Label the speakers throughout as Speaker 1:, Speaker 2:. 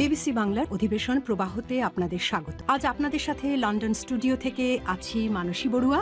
Speaker 1: BBC বাংলার অধিবেশন প্রবাহতে আপনাদের স্বাগত। আজ আপনাদের সাথে লন্ডন স্টুডিও থেকে আছি মানসী বড়ুয়া।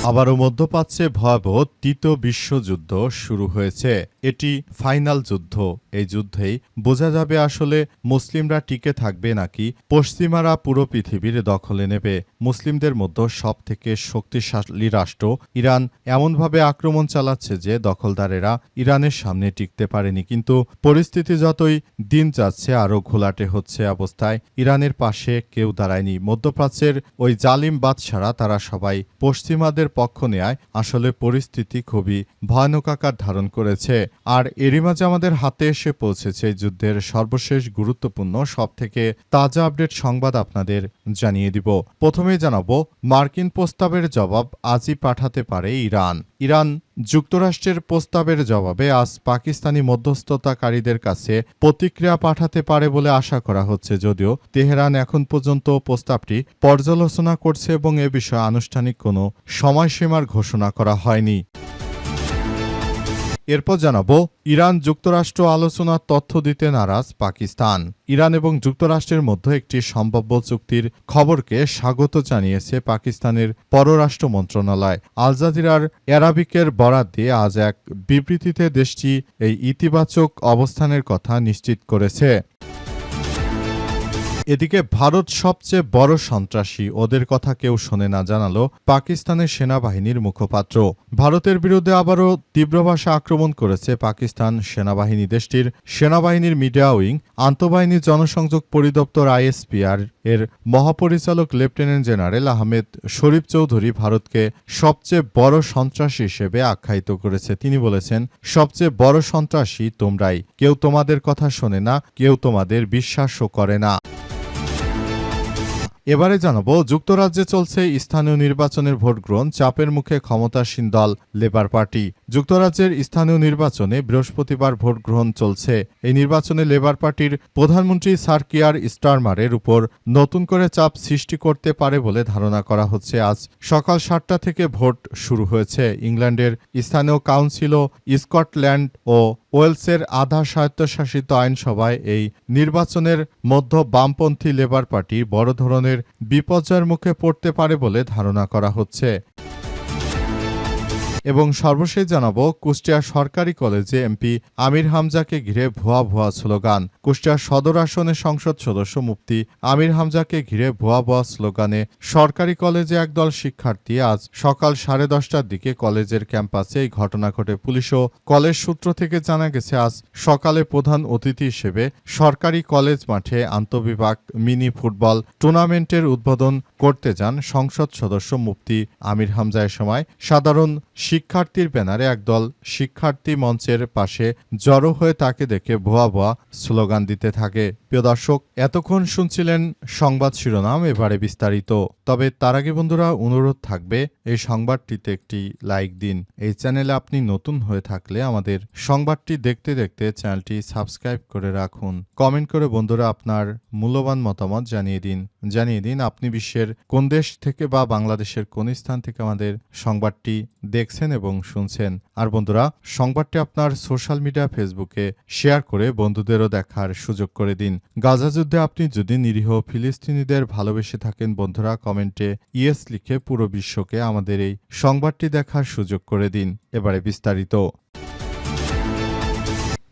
Speaker 2: আবারও মধ্যপ্রাচ্যে ভয়াবহ তৃতীয় বিশ্বযুদ্ধ শুরু হয়েছে। এটি ফাইনাল যুদ্ধ। এই যুদ্ধেই বোঝা যাবে আসলে মুসলিমরা টিকে থাকবে নাকি পশ্চিমারা পুরো পৃথিবীর দখলে নেবে। মুসলিমদের মধ্যে সবথেকে শক্তিশালী রাষ্ট্র ইরান এমনভাবে আক্রমণ চালাচ্ছে যে দখলদারেরা ইরানের সামনে টিকতে পারেনি। কিন্তু পরিস্থিতি যতই দিন যাচ্ছে আরও ঘোলাটে হচ্ছে অবস্থায় ইরানের পাশে কেউ দাঁড়ায়নি। মধ্যপ্রাচ্যের ওই জালিম বাদশারা তারা সবাই পশ্চিমাদের পক্ষ নেয়। আসলে পরিস্থিতি খুবই ভয়ানক আকার ধারণ করেছে। আর এরই মাঝে আমাদের হাতে এসে পৌঁছেছে যুদ্ধের সর্বশেষ গুরুত্বপূর্ণ সবথেকে তাজা আপডেট সংবাদ আপনাদের জানিয়ে দিব। প্রথমেই জানাবো, মার্কিন প্রস্তাবের জবাব আজই পাঠাতে পারে ইরান। ইরান যুক্তরাষ্ট্রের প্রস্তাবের জবাবে আজ পাকিস্তানি মধ্যস্থতাকারীদের কাছে প্রতিক্রিয়া পাঠাতে পারে বলে আশা করা হচ্ছে, যদিও তেহরান এখন পর্যন্ত প্রস্তাবটি পর্যালোচনা করছে এবং এ বিষয়ে আনুষ্ঠানিক কোনো সময়সীমার ঘোষণা করা হয়নি। এরপর জানাবো, ইরান যুক্তরাষ্ট্র আলোচনার তথ্য দিতে নারাজ পাকিস্তান। ইরান এবং যুক্তরাষ্ট্রের মধ্যে একটি সম্ভাব্য চুক্তির খবরকে স্বাগত জানিয়েছে পাকিস্তানের পররাষ্ট্র মন্ত্রণালয়। আল জাজিরার অ্যারাবিকের বরাত দিয়ে আজ এক বিবৃতিতে দেশটি এই ইতিবাচক অবস্থানের কথা নিশ্চিত করেছে। এদিকে ভারত সবচেয়ে বড় সন্ত্রাসী, ওদের কথা কেউ শোনে না, জানালো পাকিস্তানের সেনাবাহিনীর মুখপাত্র। ভারতের বিরুদ্ধে আবারও তীব্র ভাষা আক্রমণ করেছে পাকিস্তান সেনাবাহিনী। দেশটির সেনাবাহিনীর মিডিয়া উইং আন্তঃবাহিনী জনসংযোগ পরিদপ্তর আইএসপিআর এর মহাপরিচালক লেফটেন্যান্ট জেনারেল আহমেদ শরীফ চৌধুরী ভারতকে সবচেয়ে বড় সন্ত্রাসী হিসেবে আখ্যায়িত করেছে। তিনি বলেছেন, সবচেয়ে বড় সন্ত্রাসী তোমরাই, কেউ তোমাদের কথা শোনে না, কেউ তোমাদের বিশ্বাসও করে না। এবারে জানাবো, যুক্তরাজ্যে চলছে স্থানীয় নির্বাচনের ভোট গ্রহণ, চাপের মুখে ক্ষমতাসীন দল লেবার পার্টি। যুক্তরাজ্যের স্থানীয় নির্বাচনে বৃহস্পতিবার ভোট গ্রহণ চলছে। এই নির্বাচনে লেবার পার্টির প্রধানমন্ত্রী স্যার কিয়ার স্টারমারের উপর নতুন করে চাপ সৃষ্টি করতে পারে বলে ধারণা করা হচ্ছে। আজ সকাল 7টা থেকে ভোট শুরু হয়েছে। ইংল্যান্ডের স্থানীয় কাউন্সিল ও স্কটল্যান্ড ও ওয়েলসের আধা স্বায়ত্তশাসিত আইনসভায় এই নির্বাচনের মধ্য বামপন্থী লেবার পার্টি বড় ধরনের বিপর্যয়ের মুখে পড়তে পারে বলে ধারণা করা হচ্ছে। এবং সর্বশেষ জানাবো, কুষ্টিয়া সরকারি কলেজে এমপি আমির হামজাকে ঘিরে ভুয়া ভুয়া স্লোগান। কুষ্টিয়া সদর আসনের সংসদ সদস্য মুফতি আমির হামজাকে ঘিরে ভুয়া ভুয়া স্লোগানে সরকারি কলেজে একদল শিক্ষার্থী আজ সকাল 10:30টার দিকে কলেজের ক্যাম্পাসে এই ঘটনা ঘটে। পুলিশ ও কলেজ সূত্র থেকে জানা গেছে, আজ সকালে প্রধান অতিথি হিসেবে সরকারি কলেজ মাঠে আন্তঃবিভাগ মিনি ফুটবল টুর্নামেন্টের উদ্বোধন করতে যান সংসদ সদস্য মুফতি আমির হামজা। এ সময় সাধারণ শিক্ষার্থীর ব্যানারে একদল শিক্ষার্থী মঞ্চের পাশে জড়ো হয়ে তাকে দেখে ভুয়া ভুয়া স্লোগান দিতে থাকে। প্রিয় দর্শক, এতক্ষণ শুনছিলেন সংবাদ শিরোনাম, এবারে বিস্তারিত। তবে তার আগে বন্ধুরা, অনুরোধ থাকবে এই সংবাদটিতে একটি লাইক দিন। এই চ্যানেলে আপনি নতুন হয়ে থাকলে আমাদের সংবাদটি দেখতে দেখতে চ্যানেলটি সাবস্ক্রাইব করে রাখুন। কমেন্ট করে বন্ধুরা আপনার মূল্যবান মতামত জানিয়ে দিন আপনি বিশ্বের কোন দেশ থেকে বা বাংলাদেশের কোন স্থান থেকে আমাদের সংবাদটি দেখছেন এবং শুনছেন। আর বন্ধুরা, সংবাদটি আপনার সোশ্যাল মিডিয়া ফেসবুকে শেয়ার করে বন্ধুদেরও দেখার সুযোগ করে দিন। গাজা যুদ্ধে আপনি যদি নিরীহ ফিলিস্তিনিদের ভালোবেসে থাকেন বন্ধুরা, কমেন্টে ইয়েস লিখে পুরো বিশ্বকে আমাদের এই সংবাদটি দেখার সুযোগ করে দিন। এবারে বিস্তারিত।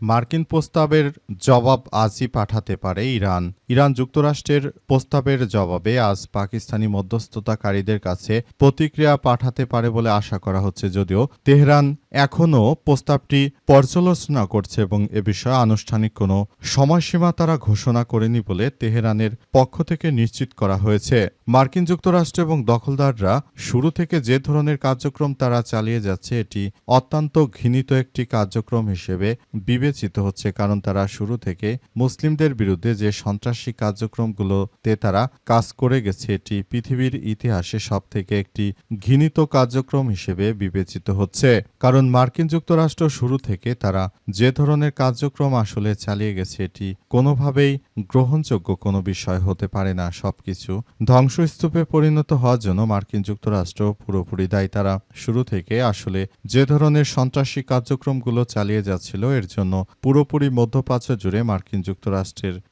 Speaker 2: মার্কিন প্রস্তাবের জবাব আজই পাঠাতে পারে ইরান। ইরান যুক্তরাষ্ট্রের প্রস্তাবের জবাবে আজ পাকিস্তানি মধ্যস্থতাকারীদের কাছে প্রতিক্রিয়া পাঠাতে পারে বলে আশা করা হচ্ছে, যদিও তেহরান এখনও প্রস্তাবটি পর্যালোচনা করছে এবং এ বিষয়ে আনুষ্ঠানিক কোনো সময়সীমা তারা ঘোষণা করেনি বলে তেহরানের পক্ষ থেকে নিশ্চিত করা হয়েছে। মার্কিন যুক্তরাষ্ট্র এবং দখলদাররা শুরু থেকে যে ধরনের কার্যক্রম তারা চালিয়ে যাচ্ছে, এটি অত্যন্ত ঘৃণিত একটি কার্যক্রম হিসেবে বিবেচিত হচ্ছে, কারণ তারা শুরু থেকে মুসলিমদের বিরুদ্ধে যে সন্ত্রাসী কার্যক্রমগুলোতে তারা কাজ করে গেছে, এটি পৃথিবীর ইতিহাসে সবথেকে একটি ঘৃণিত কার্যক্রম হিসেবে বিবেচিত হচ্ছে। কারণ কারণ মার্কিন যুক্তরাষ্ট্র শুরু থেকে তারা যে ধরনের কার্যক্রম আসলে চালিয়ে গেছে এটি কোনোভাবেই গ্রহণযোগ্য কোনো বিষয় হতে পারে না। সবকিছু ধ্বংসস্তূপে পরিণত হওয়ার জন্য মার্কিন যুক্তরাষ্ট্র পুরোপুরি দায়ী। তারা শুরু থেকে আসলে যে ধরনের সন্ত্রাসী কার্যক্রমগুলো চালিয়ে যাচ্ছিল এর জন্য পুরোপুরি মধ্যপ্রাচ্য জুড়ে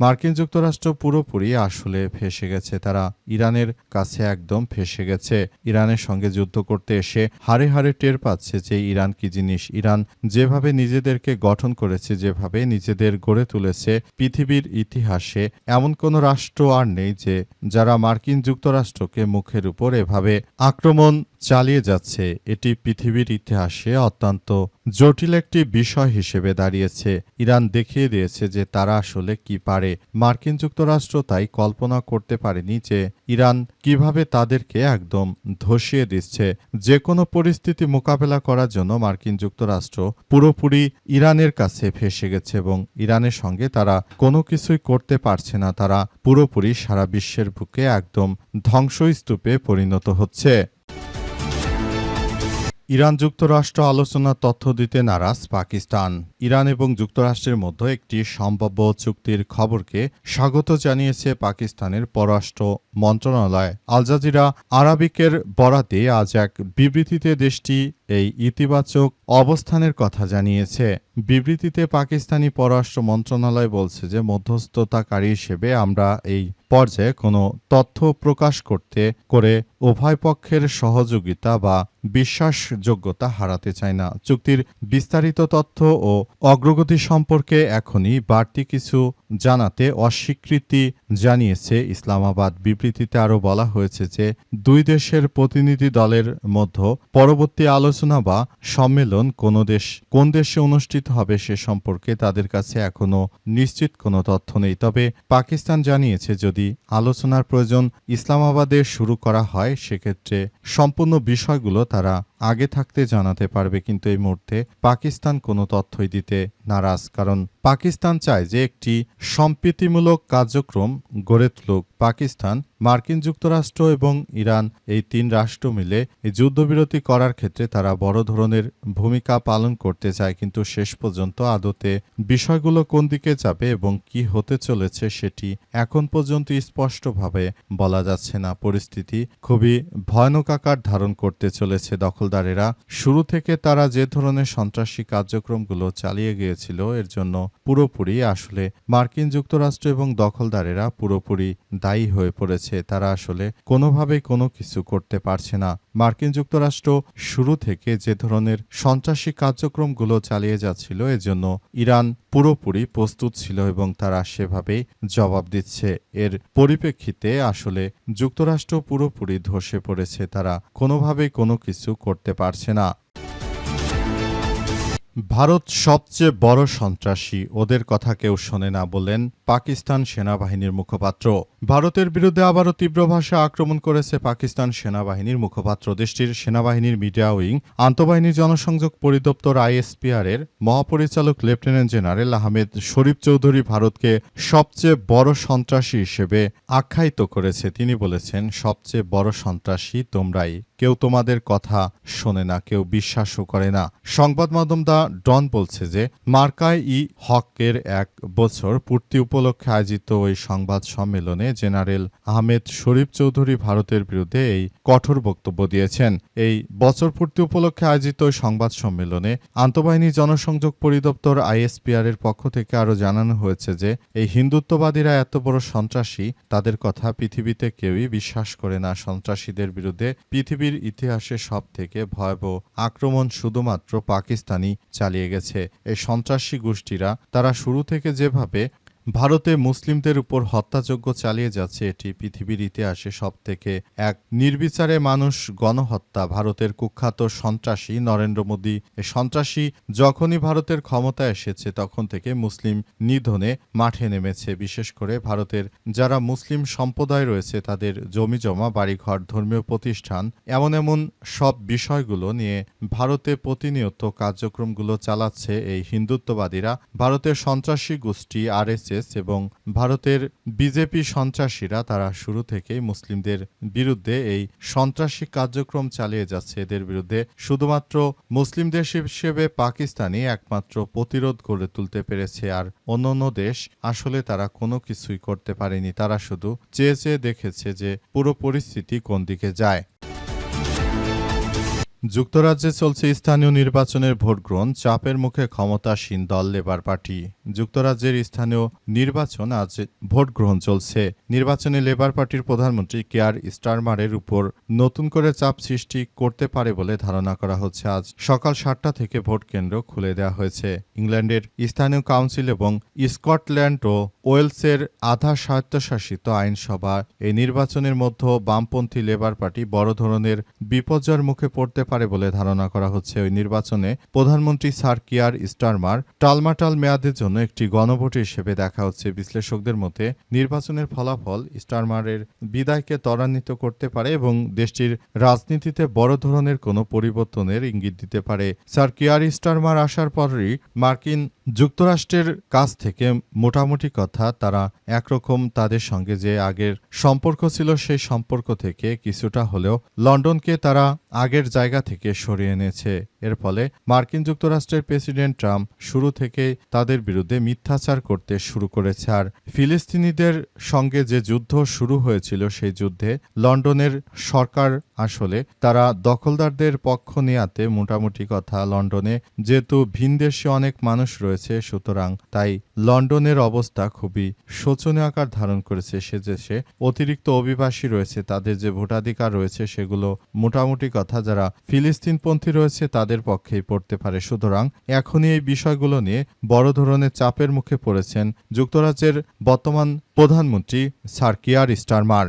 Speaker 2: মার্কিন যুক্তরাষ্ট্র পুরোপুরি আসলে ফেঁসে গেছে। তারা ইরানের কাছে একদম ফেঁসে গেছে। ইরানের সঙ্গে যুদ্ধ করতে এসে হাড়ে হাড়ে টের পাচ্ছে যে ইরান কি জিনিস। ইরান যেভাবে নিজেদেরকে গঠন করেছে, যেভাবে নিজেদের গড়ে তুলেছে, পৃথিবীর ইতিহাসে এমন কোনো রাষ্ট্র আর নেই যে যারা মার্কিন যুক্তরাষ্ট্রকে মুখের উপর এভাবে আক্রমণ চালিয়ে যাচ্ছে। এটি পৃথিবীর ইতিহাসে অত্যন্ত জটিল একটি বিষয় হিসেবে দাঁড়িয়েছে। ইরান দেখিয়ে দিয়েছে যে তারা আসলে কি পারে। মার্কিন যুক্তরাষ্ট্র তাই কল্পনা করতে পারেনি যে ইরান কিভাবে তাদেরকে একদম ধসিয়ে দিচ্ছে। যে কোনো পরিস্থিতি মোকাবেলা করার জন্য মার্কিন যুক্তরাষ্ট্র পুরোপুরি ইরানের কাছে ফেঁসে গেছে এবং ইরানের সঙ্গে তারা কোনো কিছুই করতে পারছে না। তারা পুরোপুরি সারা বিশ্বের বুকে একদম ধ্বংসস্তূপে পরিণত হচ্ছে। ইরান যুক্তরাষ্ট্র আলোচনা তথ্য দিতে নারাজ পাকিস্তান। ইরান এবং যুক্তরাষ্ট্রের মধ্যে একটি সম্ভাব্য চুক্তির খবরকে স্বাগত জানিয়েছে পাকিস্তানের পররাষ্ট্র মন্ত্রণালয়। আল জাজিরা আরাবিকের বরাতে আজ এক বিবৃতিতে দেশটি এই ইতিবাচক অবস্থানের কথা জানিয়েছে। বিবৃতিতে পাকিস্তানি পররাষ্ট্র মন্ত্রণালয় বলছে যে মধ্যস্থতাকারী হিসেবে আমরা এই পর্যায়ে কোনো তথ্য প্রকাশ করে উভয় পক্ষের সহযোগিতা বা বিশ্বাসযোগ্যতা হারাতে চায় না। চুক্তির বিস্তারিত তথ্য ও অগ্রগতি সম্পর্কে এখনই বাড়তি কিছু জানাতে অস্বীকৃতি জানিয়েছে ইসলামাবাদ। বিবৃতিতে আরও বলা হয়েছে যে দুই দেশের প্রতিনিধি দলের মধ্যে পরবর্তী আলোচনা বা সম্মেলন কোন দেশে অনুষ্ঠিত হবে সে সম্পর্কে তাদের কাছে এখনো নিশ্চিত কোনো তথ্য নেই। তবে পাকিস্তান জানিয়েছে যদি আলোচনার প্রয়োজন ইসলামাবাদে শুরু করা হয় সেক্ষেত্রে সম্পূর্ণ বিষয়গুলো তারা আগে থাকতে জানাতে পারবে। কিন্তু এই মুহূর্তে পাকিস্তান কোনো তথ্যই দিতে নারাজ, কারণ পাকিস্তান চায় যে একটি সম্প্রীতিমূলক কার্যক্রম গড়ে তুলুক। পাকিস্তান, মার্কিন যুক্তরাষ্ট্র এবং ইরান এই তিন রাষ্ট্র মিলে এই যুদ্ধবিরতি করার ক্ষেত্রে তারা বড় ধরনের ভূমিকা পালন করতে চায়। কিন্তু শেষ পর্যন্ত আদতে বিষয়গুলো কোন দিকে যাবে এবং কি হতে চলেছে সেটি এখন পর্যন্ত স্পষ্টভাবে বলা যাচ্ছে না। পরিস্থিতি খুবই ভয়ানক আকার ধারণ করতে চলেছে। দখলদারেরা শুরু থেকে তারা যে ধরনের সন্ত্রাসী কার্যক্রমগুলো চালিয়ে গিয়েছিল এর জন্য পুরোপুরি আসলে মার্কিন যুক্তরাষ্ট্র এবং দখলদারেরা পুরোপুরি দায়ী হয়ে পড়েছে। তারা আসলে কোনোভাবেই কোনো কিছু করতে পারছে না। মার্কিন যুক্তরাষ্ট্র শুরু থেকে যে ধরনের সন্ত্রাসী কার্যক্রমগুলো চালিয়ে যাচ্ছিল এজন্য ইরান পুরোপুরি প্রস্তুত ছিল এবং তারা সেভাবেই জবাব দিচ্ছে। এর পরিপ্রেক্ষিতে আসলে যুক্তরাষ্ট্র পুরোপুরি ধসে পড়েছে। তারা কোনোভাবেই কোনো কিছু করতে পারছে না। ভারত সবচেয়ে বড় সন্ত্রাসী, ওদের কথা কেউ শোনে না বললেন পাকিস্তান সেনাবাহিনীর মুখপাত্র। ভারতের বিরুদ্ধে আবারও তীব্র ভাষায় আক্রমণ করেছে পাকিস্তান সেনাবাহিনীর মুখপাত্র। দেশটির সেনাবাহিনীর মিডিয়া উইং আন্তঃবাহিনী জনসংযোগ পরিদপ্তর ISPR এর মহাপরিচালক লেফটেন্যান্ট জেনারেল আহমেদ শরীফ চৌধুরী ভারতকে সবচেয়ে বড় সন্ত্রাসী হিসেবে আখ্যায়িত করেছে। তিনি বলেছেন, সবচেয়ে বড় সন্ত্রাসী তোমরাই, কেউ তোমাদের কথা শোনে না, কেউ বিশ্বাসও করে না। সংবাদ মাধ্যম দ্য ডন বলছে যে মার্কায় ই হকের 1 বছর পূর্তি উপলক্ষে আয়োজিত ওই সংবাদ সম্মেলনে জেনারেল আহমেদ শরীফ চৌধুরী ভারতের বিরুদ্ধে এই কঠোর বক্তব্য দিয়েছেন। এই বছর পূর্তি উপলক্ষে আয়োজিত ওই সংবাদ সম্মেলনে আন্তঃবাহিনী জনসংযোগ পরিদপ্তর ISPR এর পক্ষ থেকে আরও জানানো হয়েছে যে এই হিন্দুত্ববাদীরা এত বড় সন্ত্রাসী, তাদের কথা পৃথিবীতে কেউই বিশ্বাস করে না। সন্ত্রাসীদের বিরুদ্ধে পৃথিবীর ইতিহাসে সবথেকে ভয়াবহ আক্রমণ শুধুমাত্র পাকিস্তানি চালিয়ে গেছে। এই সন্ত্রাসী গোষ্ঠীরা তারা শুরু থেকে যেভাবে ভারতে মুসলিমদের উপর হত্যাযজ্ঞ চালিয়ে যাচ্ছে এটি পৃথিবীর ইতিহাসে সবথেকে এক নির্বিচারে মানুষ গণহত্যা। ভারতের কুখ্যাত সন্ত্রাসী নরেন্দ্র মোদী এই সন্ত্রাসী যখনই ভারতের ক্ষমতায় এসেছে তখন থেকে মুসলিম নিধনে মাঠে নেমেছে। বিশেষ করে ভারতের যারা মুসলিম সম্প্রদায় রয়েছে তাদের জমিজমা, বাড়িঘর, ধর্মীয় প্রতিষ্ঠান এমন সব বিষয়গুলো নিয়ে ভারতে প্রতিনিয়ত কার্যক্রমগুলো চালাচ্ছে এই হিন্দুত্ববাদীরা। ভারতের সন্ত্রাসী গোষ্ঠী RSS আইএসএস এবং ভারতের বিজেপি সন্ত্রাসীরা তারা শুরু থেকেই মুসলিমদের বিরুদ্ধে এই সন্ত্রাসী কার্যক্রম চালিয়ে যাচ্ছে। এদের বিরুদ্ধে শুধুমাত্র মুসলিম দেশ হিসেবে পাকিস্তানই একমাত্র প্রতিরোধ গড়ে তুলতে পেরেছে, আর অন্যান্য দেশ আসলে তারা কোনো কিছুই করতে পারেনি। তারা শুধু চেয়ে চেয়ে দেখেছে যে পুরো পরিস্থিতি কোন দিকে যায়। যুক্তরাজ্যে চলছে স্থানীয় নির্বাচনের ভোট গ্রহণ, চাপের মুখে ক্ষমতাসীন দল লেবার পার্টি। যুক্তরাজ্যের স্থানীয় নির্বাচন আজ ভোট গ্রহণ চলছে। নির্বাচনে লেবার পার্টির প্রধানমন্ত্রী কেয়ার স্টারমারের উপর নতুন করে চাপ সৃষ্টি করতে পারে বলে ধারণা করা হচ্ছে। আজ সকাল 7টা থেকে ভোট কেন্দ্র খুলে দেওয়া হয়েছে। ইংল্যান্ডের স্থানীয় কাউন্সিল এবং স্কটল্যান্ড ও ওয়েলসের আধা স্বায়ত্তশাসিত আইনসভা এই নির্বাচনের মধ্যে বামপন্থী লেবার পার্টি বড় ধরনের বিপর্যয়ের মুখে পড়তে পারে বলে ধারণা করা হচ্ছে। ওই নির্বাচনে প্রধানমন্ত্রী স্যার কিয়ার স্টারমার টালমাটাল মেয়াদের জন্য একটি গণভোট হিসেবে দেখা হচ্ছে। বিশ্লেষকদের মতে নির্বাচনের ফলাফল স্টারমারের বিদায়কে ত্বরান্বিত করতে পারে এবং দেশটির রাজনীতিতে বড় ধরনের কোনো পরিবর্তনের ইঙ্গিত দিতে পারে। স্যার কিয়ার স্টারমার আসার পরই মার্কিন যুক্তরাষ্ট্রের কাছ থেকে মোটামুটি কথা তারা একরকম তাদের সঙ্গে যে আগের সম্পর্ক ছিল সেই সম্পর্ক থেকে কিছুটা হলেও লন্ডনকে তারা আগের জায়গা থেকে সরিয়ে এনেছে। এর ফলে মার্কিন যুক্তরাষ্ট্রের প্রেসিডেন্ট ট্রাম্প শুরু থেকেই তাদের বিরুদ্ধে মিথ্যাচার করতে শুরু করেছে। আর ফিলিস্তিনিদের সঙ্গে যে যুদ্ধ শুরু হয়েছিল সেই যুদ্ধে লন্ডনের সরকার আসলে তারা দখলদারদের পক্ষ নেয়াতে মোটামুটি কথা লন্ডনে যেহেতু ভিনদেশে অনেক মানুষ রয়েছে, সুতরাং তাই লন্ডনের অবস্থা খুবই শোচনীয় আকার ধারণ করেছে। সে দেশে অতিরিক্ত অভিবাসী রয়েছে, তাদের যে ভোটাধিকার রয়েছে সেগুলো মোটামুটি কথা যারা ফিলিস্তিনপন্থী রয়েছে তাদের পক্ষেই পড়তে পারে। সুতরাং এখনই এই বিষয়গুলো নিয়ে বড় ধরনের চাপের মুখে পড়েছেন যুক্তরাজ্যের বর্তমান প্রধানমন্ত্রী স্যার কিয়ার স্টারমার।